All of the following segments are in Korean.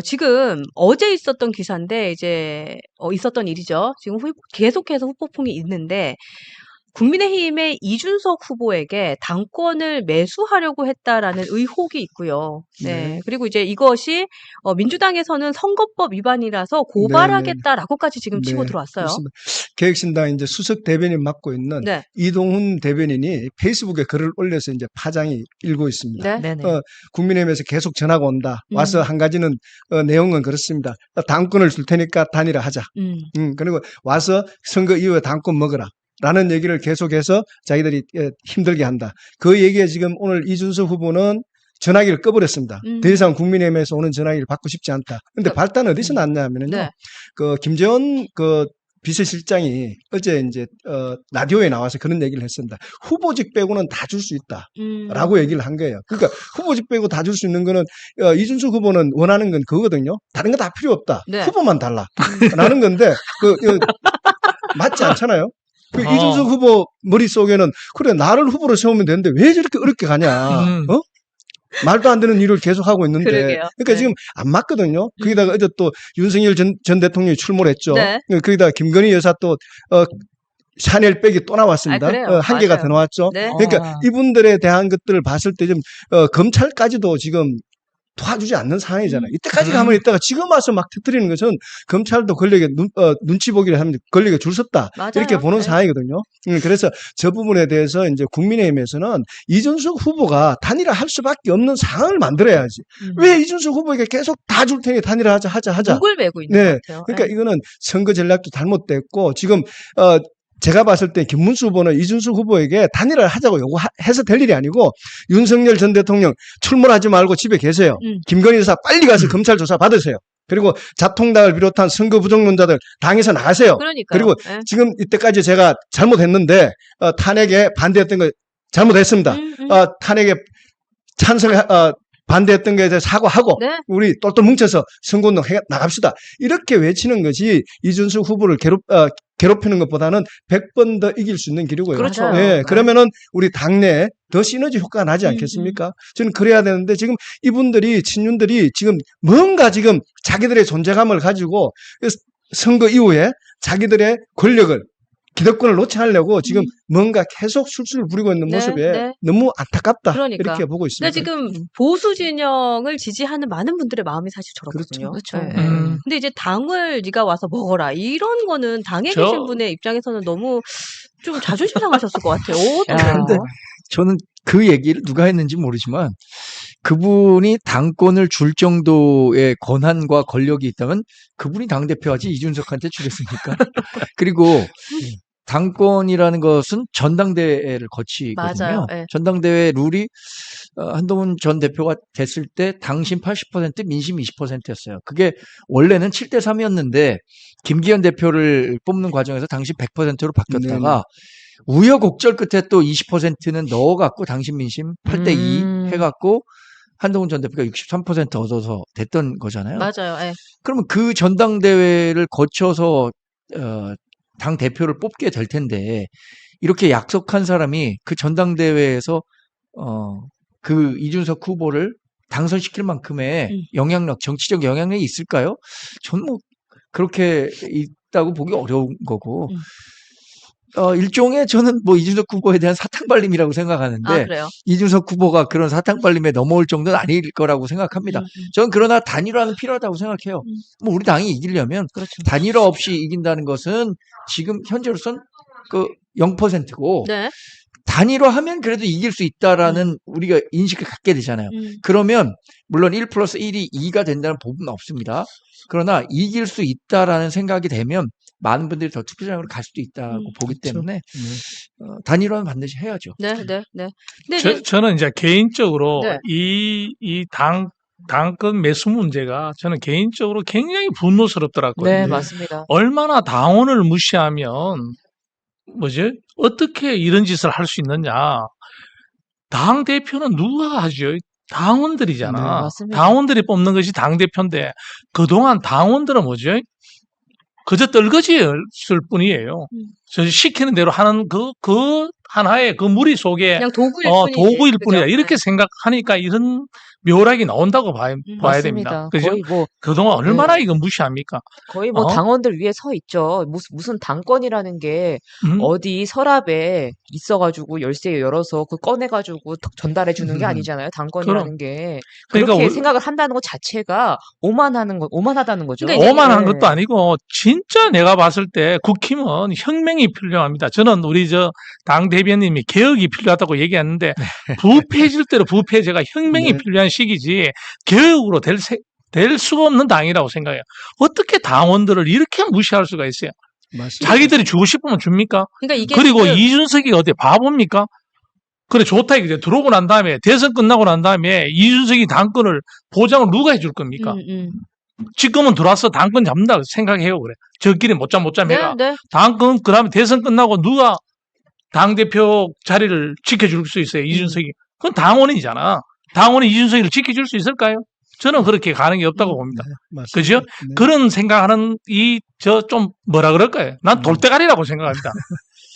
지금 어제 있었던 기사인데 이제 있었던 일이죠. 지금 계속해서 후폭풍이 있는데 국민의힘의 이준석 후보에게 당권을 매수하려고 했다라는 의혹이 있고요. 네. 그리고 이제 이것이 민주당에서는 선거법 위반이라서 고발하겠다라고까지 지금 치고 들어왔어요. 그렇습니다. 개혁신당 이제 수석 대변인 맡고 있는 네. 이동훈 대변인이 페이스북에 글을 올려서 이제 파장이 일고 있습니다. 네. 국민의힘에서 계속 전화가 온다. 와서 한 가지는 내용은 그렇습니다. 당권을 줄 테니까 단일화하자. 그리고 와서 선거 이후에 당권 먹어라. 라는 얘기를 계속해서 자기들이 힘들게 한다. 그 얘기에 지금 오늘 이준석 후보는 전화기를 꺼버렸습니다. 더 이상 국민의힘에서 오는 전화기를 받고 싶지 않다. 근데 발단은 어디서 났냐면요. 네. 김재원 비서실장이 어제 이제 라디오에 나와서 그런 얘기를 했습니다. 후보직 빼고는 다 줄 수 있다라고 얘기를 한 거예요. 그러니까 후보직 빼고 다 줄 수 있는 거는 이준석 후보는 원하는 건 그거거든요. 다른 거 다 필요 없다. 네. 후보만 달라라는 건데 맞지 않잖아요. 이준석 후보 머릿속에는 그래 나를 후보로 세우면 되는데 왜 저렇게 어렵게 가냐. 말도 안 되는 일을 계속 하고 있는데. 그러게요. 그러니까 지금 안 맞거든요. 거기다가 어제 또 윤석열 전 대통령이 출몰 했죠. 네. 거기다가 김건희 여사 또 샤넬백이 또 나왔습니다. 한 개가 더 나왔죠. 네. 그러니까 이분들에 대한 것들을 봤을 때 좀 검찰까지도 지금 도와주지 않는 상황이잖아요. 이때까지 가만히 있다가 지금 와서 막 터뜨리는 것은 검찰도 권력에 눈치 보기를 하면 권력에 줄 섰다. 맞아요. 이렇게 보는 상황이거든요. 그래서 저 부분에 대해서 이제 국민의힘에서는 이준석 후보가 단일화할 수밖에 없는 상황을 만들어야지. 왜 이준석 후보에게 계속 다 줄 테니 단일화하자. 목을 메고 있는 것 같아요. 그러니까 이거는 선거 전략도 잘못됐고 지금 제가 봤을 때 김문수 후보는 이준석 후보에게 단일화를 하자고 요구해서 될 일이 아니고 윤석열 전 대통령 출몰하지 말고 집에 계세요. 김건희 여사 빨리 가서 검찰 조사 받으세요. 그리고 자통당을 비롯한 선거 부정론자들 당에서 나가세요. 그러니까요. 그리고 지금 이때까지 제가 잘못했는데 탄핵에 반대했던 거 잘못했습니다. 탄핵에 반대했던 것에 대해서 사과하고 우리 똘똘 뭉쳐서 선거운동 나갑시다. 이렇게 외치는 것이 이준석 후보를 괴롭히는 것보다는 100번 더 이길 수 있는 길이고요. 그렇죠. 그러면은 우리 당내에 더 시너지 효과가 나지 않겠습니까? 저는 그래야 되는데 지금 이분들이 친윤들이 지금 뭔가 지금 자기들의 존재감을 가지고 선거 이후에 자기들의 권력을 기득권을 놓지 않으려고 지금 뭔가 계속 술수를 부리고 있는 모습에 너무 안타깝다. 그러니까. 이렇게 보고 있습니다. 근데 지금 보수 진영을 지지하는 많은 분들의 마음이 사실 저렇거든요. 그렇죠. 근데 이제 당을 네가 와서 먹어라. 이런 거는 당에 계신 분의 입장에서는 너무 좀 자존심 상하셨을 것 같아요. 근데 저는 그 얘기를 누가 했는지 모르지만 그분이 당권을 줄 정도의 권한과 권력이 있다면 그분이 당대표하지 이준석한테 주겠습니까? 그리고 당권이라는 것은 전당대회를 거치거든요. 맞아요. 전당대회 룰이 한동훈 전 대표가 됐을 때 당심 80% 민심 20%였어요. 그게 원래는 7대3이었는데 김기현 대표를 뽑는 과정에서 당심 100%로 바뀌었다가 우여곡절 끝에 또 20%는 넣어갖고 당심 민심 8대2 해갖고 한동훈 전 대표가 63% 얻어서 됐던 거잖아요. 맞아요. 그러면 그 전당대회를 거쳐서 당 대표를 뽑게 될 텐데 이렇게 약속한 사람이 그 전당대회에서 그 이준석 후보를 당선시킬 만큼의 영향력, 정치적 영향력이 있을까요? 저는 뭐 그렇게 있다고 보기 어려운 거고 일종의 저는 뭐 이준석 후보에 대한 사탕발림이라고 생각하는데 이준석 후보가 그런 사탕발림에 넘어올 정도는 아닐 거라고 생각합니다. 저는 그러나 단일화는 필요하다고 생각해요. 뭐 우리 당이 이기려면 단일화 없이 이긴다는 것은 지금 현재로선 그 0%고 단일화하면 그래도 이길 수 있다라는 우리가 인식을 갖게 되잖아요. 그러면 물론 1 플러스 1이 2가 된다는 법은 없습니다. 그러나 이길 수 있다라는 생각이 되면 많은 분들이 더 투표장으로 갈 수도 있다고 보기 때문에 단일화는 반드시 해야죠. 근데 저는 이제 개인적으로 이 당권 매수 문제가 저는 개인적으로 굉장히 분노스럽더라고요. 네, 맞습니다. 얼마나 당원을 무시하면 어떻게 이런 짓을 할 수 있느냐. 당 대표는 누가 하죠? 당원들이잖아. 당원들이 뽑는 것이 당 대표인데 그동안 당원들은 그저 떨거지였을 뿐이에요. 저 시키는 대로 하는 그 하나의 그 무리 속에 그냥 도구일 뿐이지. 도구일 그죠? 뿐이다. 이렇게 생각하니까 이런 묘락이 나온다고 봐야 맞습니다. 됩니다. 그죠? 거의 뭐 그동안 얼마나 네. 이거 무시합니까? 거의 뭐 어? 당원들 위에 서 있죠. 무슨 당권이라는 게 음? 어디 서랍에 있어가지고 열쇠 열어서 그 꺼내가지고 전달해 주는 게 음. 아니잖아요. 당권이라는 그럼. 게 그러니까 그렇게 우리- 생각을 한다는 것 자체가 오만하다는 거죠. 그러니까 이제 오만한 네. 것도 아니고 진짜 내가 봤을 때 국힘은 혁명이 필요합니다. 저는 우리 당 대변인이 개혁이 필요하다고 얘기했는데 부패질 대로 부패제가 혁명이 네. 필요한 시기지 개혁으로 될 수가 없는 당이라고 생각해요. 어떻게 당원들을 이렇게 무시할 수가 있어요? 맞습니다. 자기들이 주고 싶으면 줍니까? 그러니까 이게 그리고 지금 이준석이 어디 바보입니까? 그래 좋다 이제 들어오고 난 다음에 대선 끝나고 난 다음에 이준석이 당권을 보장을 누가 해줄 겁니까? 지금은 들어와서 당권 잡는다 생각해요 그래. 저끼리 못 잡 해가. 네. 당권 그다음에 대선 끝나고 누가 당 대표 자리를 지켜줄 수 있어요 이준석이. 그건 당원이잖아. 당원이 이준석이를 지켜줄 수 있을까요? 저는 그렇게 가능이 없다고 봅니다. 맞습니다. 그죠? 네. 그런 생각하는 좀 뭐라 그럴까요? 난 돌대가리라고 생각합니다.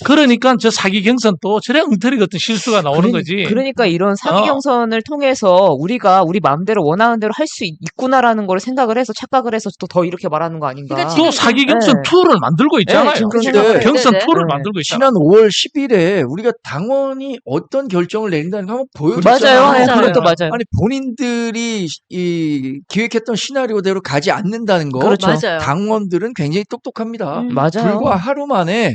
그러니까 저 사기 경선도 저래 엉터리 같은 실수가 나오는 거지. 그러니까 이런 사기 경선을 통해서 우리가 우리 마음대로 원하는 대로 할 수 있구나라는 걸 생각을 해서 착각을 해서 또 더 이렇게 말하는 거 아닌가. 그러니까 또 사기 경선 네. 2를 만들고 있잖아요. 네, 지금 그 근데 생각을 경선 네네. 2를 네. 만들고 있잖아요. 지난 5월 10일에 우리가 당원이 어떤 결정을 내린다는 거 한번 보여줬잖아요. 맞아요. 네, 맞아요. 그것도 맞아요. 아니 본인들이 이 기획했던 시나리오대로 가지 않는다는 거. 그렇죠. 맞아요. 당원들은 굉장히 똑똑합니다. 맞아요. 불과 하루 만에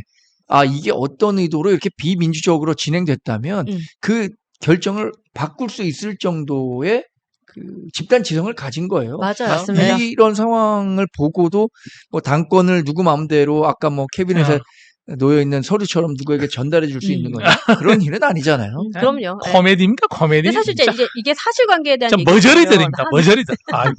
이게 어떤 의도로 이렇게 비민주적으로 진행됐다면 그 결정을 바꿀 수 있을 정도의 그 집단 지성을 가진 거예요. 맞아요. 맞습니다. 이런 상황을 보고도 뭐 당권을 누구 마음대로 아까 뭐 캐비넷에 놓여 있는 서류처럼 누구에게 전달해 줄 수 있는 거냐 그런 일은 아니잖아요. 그럼요. 네. 코미디입니까? 코미디. 근데 사실 이게 사실관계에 대한 진짜 얘기를 머저리들입니다. 하면 머저리들. 아이고.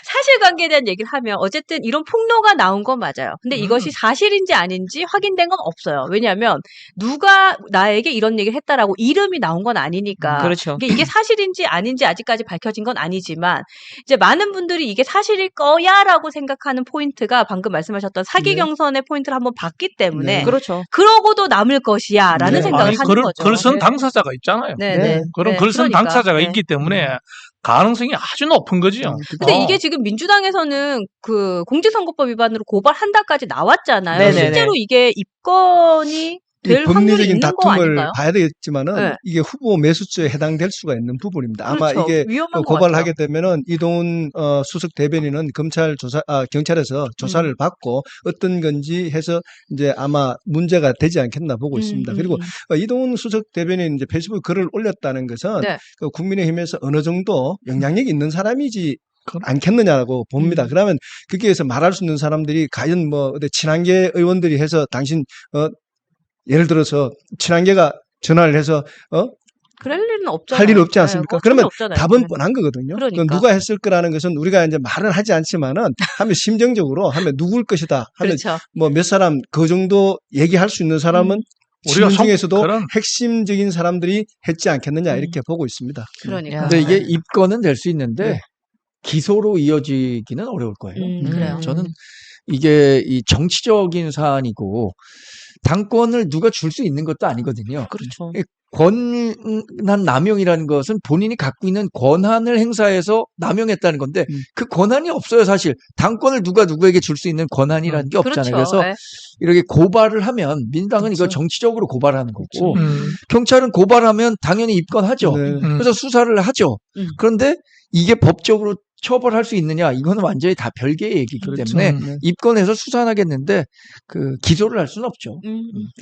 사실관계에 대한 얘기를 하면 어쨌든 이런 폭로가 나온 건 맞아요. 근데 이것이 사실인지 아닌지 확인된 건 없어요. 왜냐하면 누가 나에게 이런 얘기를 했다라고 이름이 나온 건 아니니까. 그렇죠. 이게 사실인지 아닌지 아직까지 밝혀진 건 아니지만 이제 많은 분들이 이게 사실일 거야라고 생각하는 포인트가 방금 말씀하셨던 사기 네. 경선의 포인트를 한번 봤기 때문에 네. 그렇죠. 그러고도 남을 것이야라는 네. 생각을 아니, 하는 거죠. 걸선 네. 당사자가 있잖아요. 네, 네. 네. 그런 네, 걸선 그러니까. 당사자가 네. 있기 때문에 가능성이 아주 높은 거죠. 근데 어. 이게 지금 민주당에서는 그 공직선거법 위반으로 고발한다까지 나왔잖아요. 네네네. 실제로 이게 입건이 될 확률이 법리적인 있는 거 다툼을 아닌가요? 봐야 되겠지만은 네. 이게 후보 매수죄에 해당될 수가 있는 부분입니다. 아마 그렇죠. 이게 위험한 것 고발을 같아요. 하게 되면은 이동훈 수석 대변인은 경찰에서 조사를 받고 어떤 건지 해서 이제 아마 문제가 되지 않겠나 보고 있습니다. 그리고 이동훈 수석 대변인 이제 페이스북 글을 올렸다는 것은 네. 그 국민의힘에서 어느 정도 영향력이 있는 사람이지 않겠느냐고 봅니다. 그러면 거기에서 말할 수 있는 사람들이 과연 뭐 어디 친한계 의원들이 해서 당신 예를 들어서 친한계가 전화를 해서 그럴 일은 없잖아요. 할 일 없지 않습니까? 네, 그러면 없잖아요. 답은 네. 뻔한 거거든요. 그러니까. 그건 누가 했을 거라는 것은 우리가 이제 말은 하지 않지만은 하면 심정적으로 하면 누굴 것이다 하면 그렇죠. 뭐 몇 사람 그 정도 얘기할 수 있는 사람은 우리가 지금 중에서도 그런 핵심적인 사람들이 했지 않겠느냐 이렇게 보고 있습니다. 그러니까. 근데 이게 네. 입건은 될 수 있는데 네. 기소로 이어지기는 어려울 거예요. 그래요. 저는 이게 이 정치적인 사안이고 당권을 누가 줄 수 있는 것도 아니거든요. 그렇죠. 권한 남용이라는 것은 본인이 갖고 있는 권한을 행사해서 남용했다는 건데 그 권한이 없어요, 사실. 당권을 누가 누구에게 줄 수 있는 권한이라는 게 없잖아요. 그렇죠. 그래서 네. 이렇게 고발을 하면 민당은 이거 그렇죠. 정치적으로 고발하는 거고 음. 경찰은 고발하면 당연히 입건하죠. 네. 그래서 수사를 하죠. 음. 그런데 이게 법적으로 처벌할 수 있느냐 이거는 완전히 다 별개의 얘기이기 그렇죠. 때문에 네. 입건해서 수사하겠는데 그 기소를 할 수는 없죠.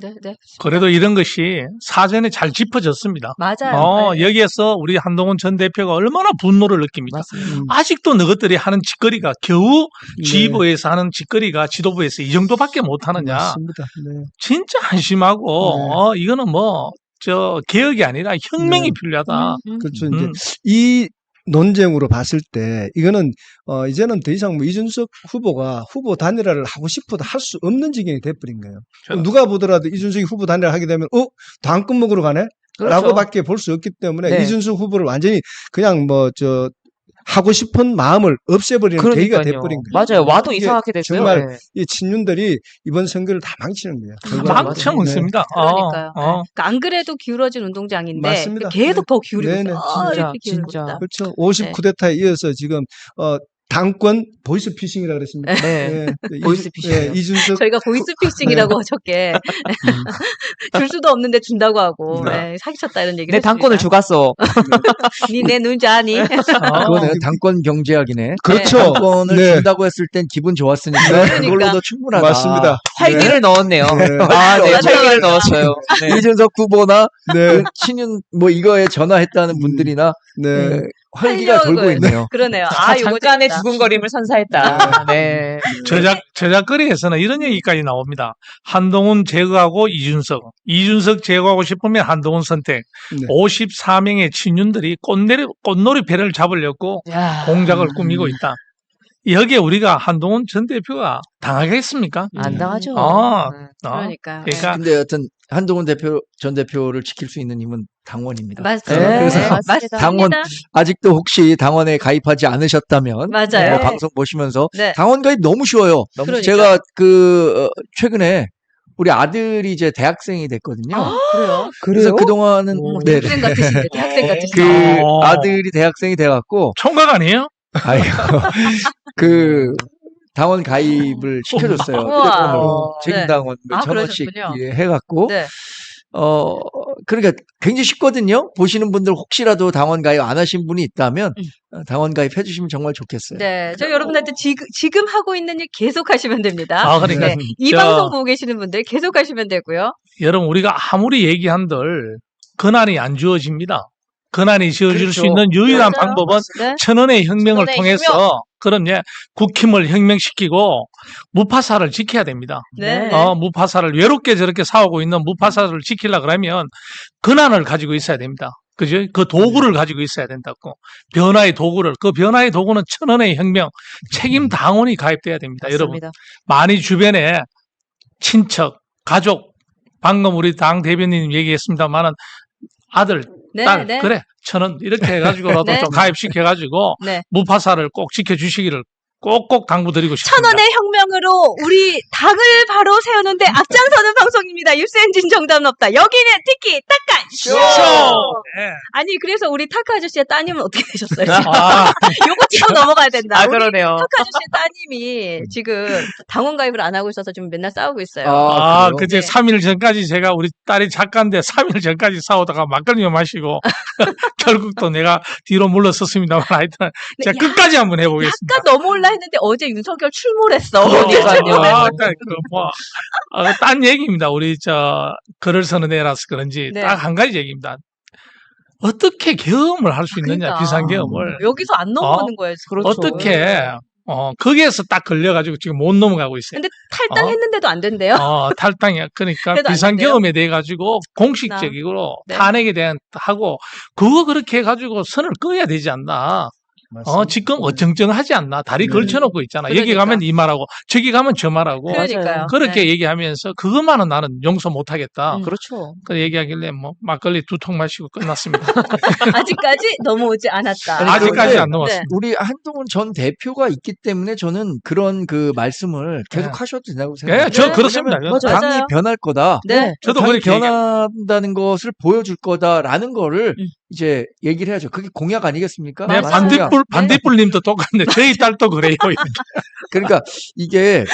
네, 네. 그래도 이런 것이 사전에 잘 짚어졌습니다. 맞아요. 네. 여기에서 우리 한동훈 전 대표가 얼마나 분노를 느낍니까? 맞습니다. 아직도 너희들이 하는 짓거리가 겨우 네. 지휘부에서 하는 짓거리가 지도부에서 이 정도밖에 못하느냐. 맞습니다. 네. 진짜 한심하고 이거는 개혁이 아니라 혁명이 네. 필요하다. 그렇죠. 이제 이 논쟁으로 봤을 때 이거는 이제는 더 이상 뭐 이준석 후보가 후보 단일화를 하고 싶어도 할 수 없는 지경이 돼버린 거예요. 그렇죠. 누가 보더라도 이준석이 후보 단일화 하게 되면 당권 먹으러 가네? 그렇죠. 라고밖에 볼 수 없기 때문에 네. 이준석 후보를 완전히 그냥 하고 싶은 마음을 없애버리는 계기가 그러니까요. 돼버린 거예요. 맞아요. 와도 이게 이상하게 됐어요. 정말 네. 이 친윤들이 이번 선거를 다 망치는 거예요. 망쳐 먹습니다. 그러니까요. 그러니까 안 그래도 기울어진 운동장인데 맞습니다. 계속 더 기울이고 네네. 있어요. 진짜, 이렇게 기울이고 진짜. 있다. 그렇죠. 50 네. 쿠데타에 이어서 지금 당권 보이스피싱이라 그랬습니다. 네. 보이스피싱이요. 이준석 저희가 보이스피싱이라고 어저께 줄 수도 없는데 준다고 하고 사기쳤다 이런 얘기를 내 당권을 주갔어. 니내 눈 자니? 그거는 당권 경제학이네. 그렇죠. 당권을 네. 준다고 했을 땐 기분 좋았으니까 그러니까. 그걸로도 충분하다. 맞습니다. 활기를 넣었네요. 네. 아, 네. 맞아요. 활기를 넣었어요. 네. 이준석 후보나 네, 그 친윤 뭐 이거에 전화했다는 분들이나 네. 활기가 돌고 활력을. 있네요. 그러네요. 아, 요거 잠깐의 재밌다. 두근거림을 선사했다. 네. 저작거리에서는 이런 얘기까지 나옵니다. 한동훈 제거하고 이준석 제거하고 싶으면 한동훈 선택. 네. 54명의 친윤들이 꽃놀이패를 잡으려고 야, 공작을 꾸미고 있다. 여기에 우리가 한동훈 전 대표가 당하겠습니까? 안 당하죠. 아, 그러니까요. 그러니까 근데 여튼 한동훈 전 대표를 지킬 수 있는 힘은 당원입니다. 맞습니다. 네, 그래서 맞습니다. 당원 아직도 혹시 당원에 가입하지 않으셨다면 맞아요. 뭐 방송 보시면서 네. 당원 가입 너무 쉬워요. 그러니까. 제가 최근에 우리 아들이 이제 대학생이 됐거든요. 그래요? 그래서 그동안은 네. 대학생 같으신데 대학생 같으신데. 그 어. 아들이 대학생이 돼갖고 총각 아니에요? 아이고 그 당원 가입을 시켜줬어요. 우와. 휴대폰으로 네. 책임당원 아, 1,000원씩 그러셨군요. 해갖고 네. 그러니까 굉장히 쉽거든요. 보시는 분들 혹시라도 당원 가입 안 하신 분이 있다면 당원 가입해 주시면 정말 좋겠어요. 네, 저 여러분한테 지금 하고 있는 일 계속 하시면 됩니다. 아, 그러니까. 네, 이 저- 방송 보고 계시는 분들 계속 하시면 되고요. 여러분, 우리가 아무리 얘기한들 근한이 안 주어집니다. 근한이 지어줄 수 그렇죠. 있는 유일한 맞아요. 방법은 네. 천원의 혁명을 천원의 통해서 그럼 국힘을 혁명시키고 무파사를 지켜야 됩니다. 네. 무파사를 외롭게 저렇게 싸우고 있는 무파사를 지키려 그러면 근한을 가지고 있어야 됩니다. 그죠? 그 도구를 가지고 있어야 된다고. 변화의 도구를. 그 변화의 도구는 천원의 혁명, 책임 당원이 가입돼야 됩니다. 여러분. 맞습니다. 많이 주변에 친척, 가족, 방금 우리 당 대변인 얘기했습니다만은 아들, 네, 딸, 네. 그래, 1,000원 이렇게 해가지고라도 네. 좀 가입시켜가지고 네. 무파사를 꼭 지켜주시기를 꼭꼭 당부드리고 싶습니다. 천원의 혁명으로 우리 당을 바로 세우는데 앞장서는 방송입니다. 뉴스엔진 정답은 없다. 여기는 티키 타카 쇼. 네. 아니 그래서 우리 타카 아저씨의 따님은 어떻게 되셨어요? 아, 요거 참 넘어가야 된다. 아, 우리 그러네요. 타카 아저씨의 따님이 지금 당원 가입을 안 하고 있어서 지금 맨날 싸우고 있어요. 그래요? 그제 네. 3일 전까지 제가 우리 딸이 작가인데 3일 전까지 싸우다가 막걸리 마시고 결국 또 내가 뒤로 물러섰습니다만 하여튼 제가 야, 끝까지 한번 해보겠습니다. 약간 넘어올라 했는데 어제 윤석열 출몰했어. 그러니까요. 딴 얘기입니다. 우리 글을 쓰는 애라서 그런지 네. 딱 한 가지 얘기입니다. 어떻게 계엄을 할 수 있느냐, 그러니까. 비상계엄을. 여기서 안 넘어오는 거예요. 지금. 그렇죠. 어떻게, 거기에서 딱 걸려가지고 지금 못 넘어가고 있어요. 근데 탈당했는데도 안 된대요. 탈당이야. 그러니까 그래도 안 비상계엄에 대해 가지고 공식적으로 네. 탄핵에 대한 하고 그거 그렇게 해가지고 선을 그어야 되지 않나. 지금 어정쩡하지 않나. 다리 네. 걸쳐놓고 있잖아. 여기 그러니까. 가면 이 말하고 저기 가면 저 말하고 그러니까요. 그렇게 네. 얘기하면서 그것만은 나는 용서 못하겠다. 그렇죠. 그 얘기하길래 막걸리 2통 마시고 끝났습니다. 아직까지 넘어오지 않았다. 아니, 아직까지 그런데 안 넘었어요. 네. 우리 한동훈 전 대표가 있기 때문에 저는 그런 그 말씀을 계속 네. 하셔도 된다고 예, 생각해요. 저 네. 그렇습니다. 맞아요. 당이 맞아요. 변할 거다. 네. 저도 당이 그렇게 변한다는 것을 보여줄 거다라는 거를 음. 이제 얘기를 해야죠. 그게 공약 아니겠습니까? 네, 맞아요. 반딧불님도 똑같네. 저희 딸도 그래요. 그러니까 이게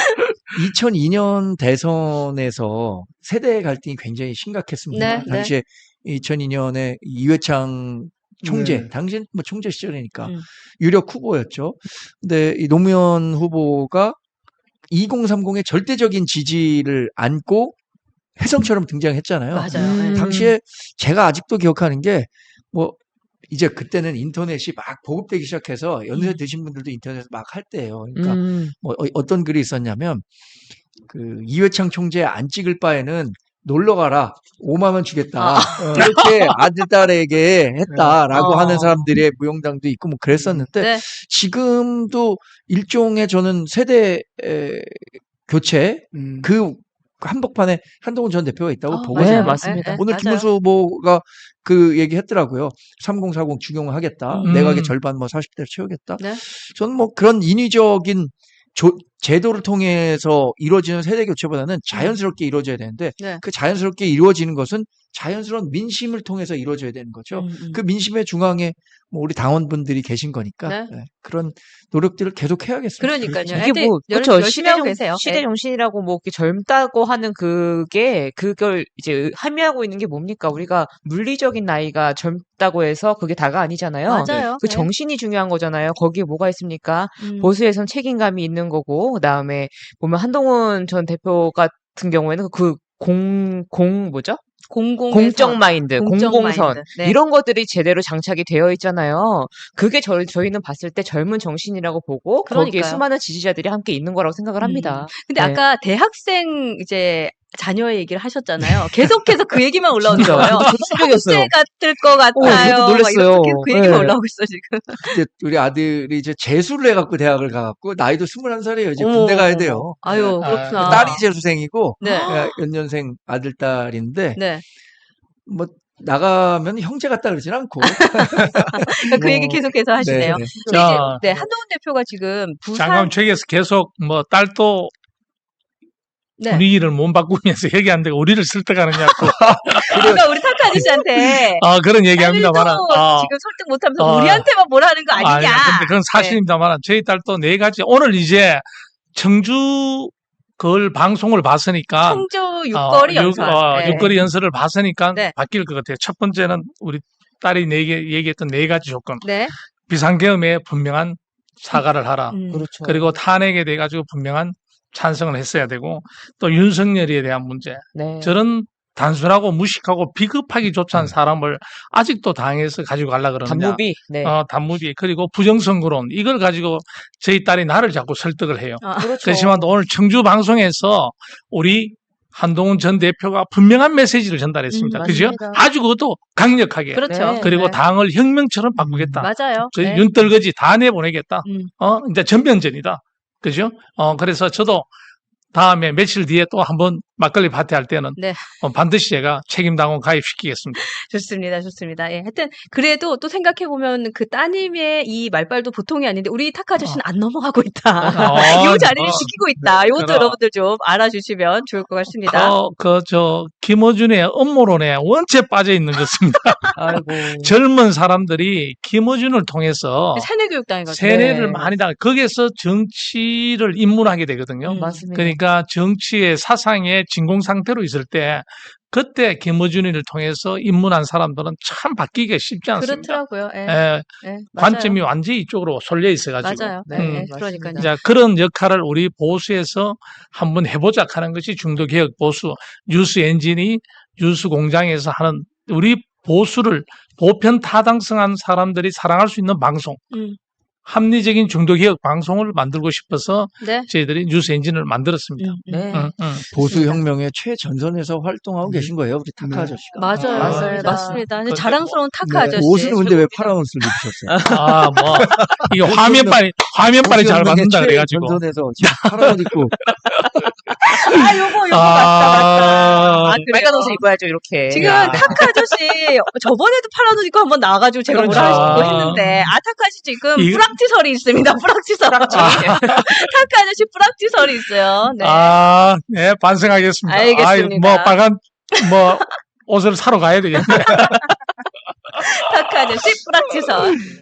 2002년 대선에서 세대 갈등이 굉장히 심각했습니다. 네, 당시에 2002년에 이회창 총재, 네. 당시엔 뭐 총재 시절이니까 음. 유력 후보였죠. 근데 이 노무현 후보가 2030의 절대적인 지지를 안고 혜성처럼 등장했잖아요. 맞아요. 당시에 제가 아직도 기억하는 게 뭐 이제 그때는 인터넷이 막 보급되기 시작해서 연세 드신 분들도 인터넷에서 막 할 때예요. 그러니까 뭐 어떤 글이 있었냐면 그 이회창 총재 안 찍을 바에는 놀러 가라. 5만 원 주겠다. 이렇게 아들 딸에게 했다라고 하는 사람들의 무용담도 있고 뭐 그랬었는데 네. 지금도 일종의 저는 세대 교체 그 한복판에 한동훈 전 대표가 있다고 맞아요. 보거든요. 네, 맞습니다. 오늘 맞아요. 김문수 후보가 그 얘기 했더라고요. 3040 추경하겠다. 내각의 절반 뭐 40대를 채우겠다. 네. 저는 뭐 그런 인위적인 제도를 통해서 이루어지는 세대 교체보다는 자연스럽게 이루어져야 되는데 네. 그 자연스럽게 이루어지는 것은 자연스러운 민심을 통해서 이루어져야 되는 거죠. 그 민심의 중앙에 뭐 우리 당원분들이 계신 거니까 네. 네, 그런 노력들을 계속 해야겠습니다. 그러니까요. 이게 하여튼 뭐 그렇죠. 열심히 하고 계세요. 시대 네. 정신이라고 뭐 이렇게 젊다고 하는 그걸 이제 함유하고 있는 게 뭡니까? 우리가 물리적인 나이가 젊다고 해서 그게 다가 아니잖아요. 맞아요. 그 네. 정신이 중요한 거잖아요. 거기에 뭐가 있습니까? 음. 보수에선 책임감이 있는 거고, 그다음에 보면 한동훈 전 대표 같은 경우에는 뭐죠? 공적 마인드, 공공선 마인드. 네. 이런 것들이 제대로 장착이 되어 있잖아요. 그게 저희는 봤을 때 젊은 정신이라고 보고 거기에 그러니까요. 수많은 지지자들이 함께 있는 거라고 생각을 합니다. 근데 네. 아까 대학생 이제 자녀의 얘기를 하셨잖아요. 계속해서 그 얘기만 올라오는 진짜 거예요. 충격이었어요. 학생 같을 것 같아요. 저도 놀랐어요. 막 이렇게 그 얘기만 네. 올라오고 있어 지금. 그때 우리 아들이 이제 재수를 해갖고 대학을 가갖고 나이도 21살이에요. 이제 어머, 군대 가야 어머. 돼요. 아유 아, 그렇구나. 딸이 재수생이고 네. 연년생 아들 딸인데 네. 뭐 나가면 형제 같다 그러진 않고 그러니까 그 얘기 계속해서 하시네요. 네. 근데 자, 이제 한동훈 대표가 지금 부산 장관측에서 계속 뭐 딸도 네. 분위기를 못 바꾸면서 얘기하는데 우리를 설득하느냐고 그러니까 우리 타카 아저씨한테 그런 얘기합니다만 딸도 지금 설득 못하면서 우리한테만 뭐라 하는 거 아니냐. 근데 그건 사실입니다만 저희 딸도 4가지 오늘 이제 청주 그걸 방송을 봤으니까 청주 육거리 연설. 네. 육거리 연설을 봤으니까 네. 바뀔 것 같아요. 첫 번째는 우리 딸이 얘기했던 4가지 조건. 네. 비상계엄에 분명한 사과를 하라. 그렇죠. 그리고 탄핵에 대해 가지고 분명한 찬성을 했어야 되고 또 윤석열에 대한 문제. 네. 저런 단순하고 무식하고 비겁하기 좋지않은 사람을 아직도 당에서 가지고 가려고 그러느냐. 단무비. 네. 단무비. 그리고 부정선거론. 이걸 가지고 저희 딸이 나를 자꾸 설득을 해요. 그렇죠. 그렇지만 오늘 청주 방송에서 우리 한동훈 전 대표가 분명한 메시지를 전달했습니다. 그죠? 맞습니다. 아주 그것도 강력하게. 그렇죠. 네. 그리고 네. 당을 혁명처럼 바꾸겠다. 맞아요. 저희 네. 윤떨거지 다 내보내겠다. 음. 이제 전면전이다. 그죠? 그래서 저도 다음에 며칠 뒤에 또 한번 막걸리 파티 할 때는 네. 반드시 제가 책임당원 가입시키겠습니다. 좋습니다. 좋습니다. 예. 하여튼 그래도 또 생각해 보면 그 따님의 이 말발도 보통이 아닌데 우리 타카 아저씨는 안 넘어가고 있다. 이 자리를 지키고 있다. 이것도 그럼. 여러분들 좀 알아주시면 좋을 것 같습니다. 김어준의 음모론에 원체 빠져 있는 것입니다. 아이고. 젊은 사람들이 김어준을 통해서 세뇌교육당해가지고. 세뇌를 네. 많이 당, 거기에서 정치를 입문하게 되거든요. 맞습니다. 그러니까 정치의 사상의 진공 상태로 있을 때 그때 김어준이를 통해서 입문한 사람들은 참 바뀌기가 쉽지 않습니다. 그렇더라고요. 예. 예, 예, 맞아요. 관점이 완전히 이쪽으로 쏠려 있어가지고. 맞아요. 네, 네, 맞습니다. 그러니까요. 이제 그런 역할을 우리 보수에서 한번 해보자 하는 것이 중도개혁 보수, 뉴스 엔진이 뉴스 공장에서 하는 우리 보수를 보편 타당성한 사람들이 사랑할 수 있는 방송, 합리적인 중도개혁 방송을 만들고 싶어서 네. 저희들이 뉴스 엔진을 만들었습니다. 네. 보수혁명의 최전선에서 활동하고 계신 거예요, 우리 타카 아저씨가. 맞아요. 맞습니다. 맞습니다. 근데 자랑스러운 타카 네, 아저씨. 옷을 근데 왜 파란 옷을 입으셨어요? 이거 화면빨이 잘 맞는다 그래가지고. 전선에서 지금 파란 옷 입고 요거 맞다. 그래요. 빨간 옷을 입어야죠, 이렇게. 지금 타카 아저씨 저번에도 파란 옷 입고 한번 나와가지고 제가 그렇죠. 뭐라 하시고 했는데 타카 아저씨 지금 이- 뿌락지설이 있습니다. 뿌락지설. 타카 아저씨 뿌락지설이 있어요. 네. 네, 반성하겠습니다. 알겠습니다. 빨간, 옷을 사러 가야 되겠네. 타카 아저씨 뿌락지설.